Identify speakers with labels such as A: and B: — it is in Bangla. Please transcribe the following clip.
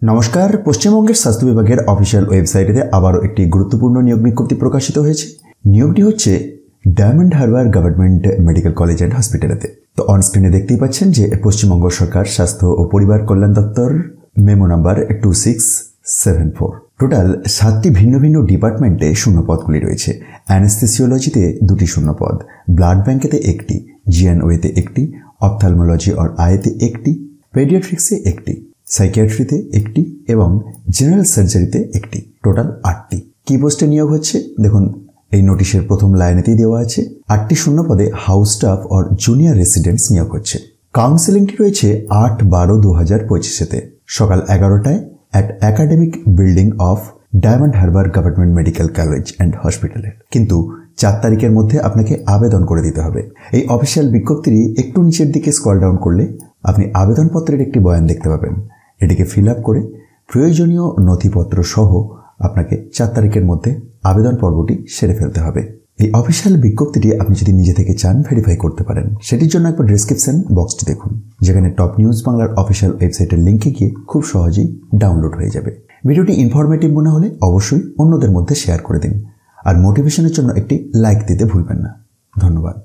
A: নমস্কার। পশ্চিমবঙ্গের স্বাস্থ্য বিভাগের অফিসিয়াল ওয়েবসাইটে আবারও একটি গুরুত্বপূর্ণ নিয়োগ বিজ্ঞপ্তি প্রকাশিত হয়েছে। নিয়োগটি হচ্ছে Diamond Harbour government medical college and হসপিটালেতে। তো অনস্ক্রিনে দেখতেই পাচ্ছেন যে পশ্চিমবঙ্গ সরকার স্বাস্থ্য ও পরিবার কল্যাণ দপ্তর মেমো নাম্বার 2674। টোটাল 7টি ভিন্ন ভিন্ন ডিপার্টমেন্টে শূন্যপদগুলি রয়েছে। অ্যানেস্থেসিওলজিতে 2টি শূন্যপদ, ব্লাড ব্যাঙ্কেতে 1টি, জিএনওয়েতে 1টি, অপথ্যালমোলজি और আইতে 1টি, পেডিয়াট্রিক্সে 1টি, সাইকিয়াট্রিতে 1টি এবং জেনারেল সার্জারিতে 1টি। টোটাল 8টি। কি পোস্টে নিয়োগ হচ্ছে দেখুন, এই নোটিশের প্রথম লাইনেতেই দেওয়া আছে 8টি শূন্যপদে হাউস স্টাফ और জুনিয়র রেসিডেন্টস নিয়োগ হচ্ছে। কাউন্সেলিংটি রয়েছে 8/12/2025-তে সকাল 11টায় at academic building of Diamond Harbour government medical college and হসপিটালে। কিন্তু 4 তারিখের মধ্যে আপনাকে আবেদন করে দিতে হবে। এই অফিসিয়াল বিজ্ঞপ্তির একটু নিচের দিকে স্ক্রল ডাউন করলে আপনি আবেদনপত্রের একটি বয়ান দেখতে পাবেন। এটিকে ফিল আপ করে প্রয়োজনীয় নথিপত্র সহ আপনাকে 4 তারিখের মধ্যে আবেদন পর্বটি সেরে ফেলতে হবে। এই অফিসিয়াল বিজ্ঞপ্তিটি আপনি যদি নিজে থেকে চান ভেরিফাই করতে পারেন। সেটির জন্য একবার ডেসক্রিপশন বক্সটি দেখুন, যেখানে টপ নিউজ বাংলার অফিসিয়াল ওয়েবসাইটের লিঙ্কে গিয়ে খুব সহজেই ডাউনলোড হয়ে যাবে। ভিডিওটি ইনফরমেটিভ মনে হলে অবশ্যই অন্যদের মধ্যে শেয়ার করে দিন আর মোটিভেশনের জন্য একটি লাইক দিতে ভুলবেন না। ধন্যবাদ।